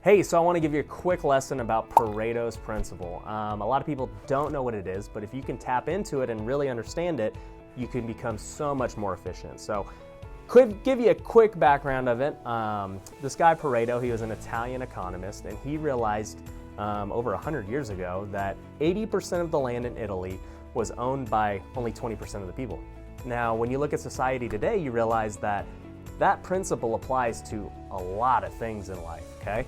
Hey, so I want to give you a quick lesson about Pareto's principle. A lot of people don't know what it is, but if you can tap into it and really understand it, you can become so much more efficient. So, give you a quick background of it. This guy Pareto, he was an Italian economist, and he realized over 100 years ago that 80% of the land in Italy was owned by only 20% of the people. Now, when you look at society today, you realize that that principle applies to a lot of things in life, okay?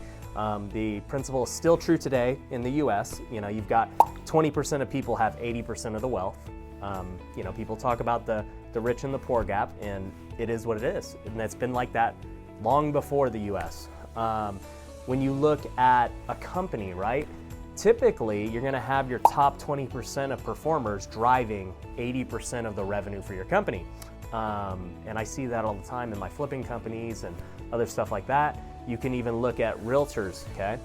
The principle is still true today in the US. You know, you've got 20% of people have 80% of the wealth. You know, people talk about the rich and the poor gap, and it is what it is. And it's been like that long before the US. When you look at a company, right? Typically, you're gonna have your top 20% of performers driving 80% of the revenue for your company. And I see that all the time in my flipping companies and other stuff like that. You can even look at realtors, okay?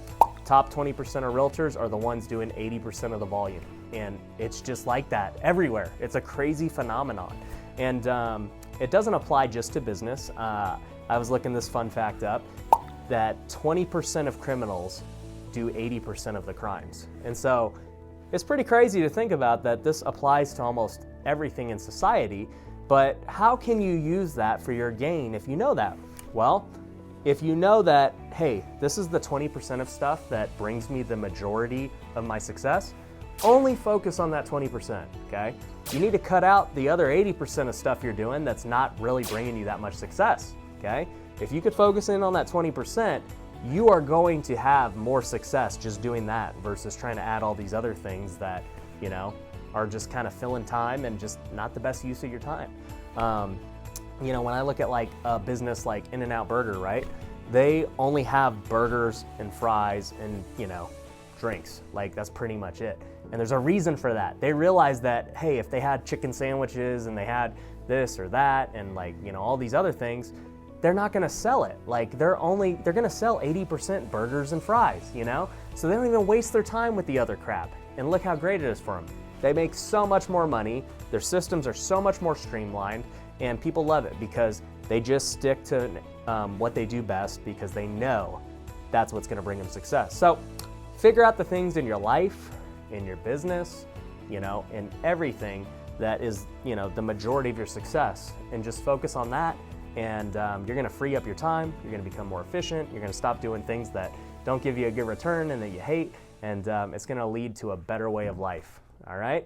Top 20% of realtors are the ones doing 80% of the volume. And it's just like that everywhere. It's a crazy phenomenon. And it doesn't apply just to business. I was looking this fun fact up, that 20% of criminals do 80% of the crimes. And so it's pretty crazy to think about that this applies to almost everything in society, but how can you use that for your gain if you know that? Well, if you know that, hey, this is the 20% of stuff that brings me the majority of my success, only focus on that 20%, okay? You need to cut out the other 80% of stuff you're doing that's not really bringing you that much success, okay? If you could focus in on that 20%, you are going to have more success just doing that versus trying to add all these other things that, you know, are just kind of filling time and just not the best use of your time. You know, when I look at like a business like In-N-Out Burger, right? They only have burgers and fries and, you know, drinks. Like that's pretty much it. And there's a reason for that. They realized that, hey, if they had chicken sandwiches and they had this or that and like, you know, all these other things, they're not gonna sell it. Like they're gonna sell 80% burgers and fries, you know? So they don't even waste their time with the other crap. And look how great it is for them. They make so much more money, their systems are so much more streamlined, and people love it because they just stick to what they do best because they know that's what's gonna bring them success. So figure out the things in your life, in your business, you know, in everything that is, you know, the majority of your success, and just focus on that. And you're gonna free up your time, you're gonna become more efficient, you're gonna stop doing things that don't give you a good return and that you hate, and it's gonna lead to a better way of life, all right?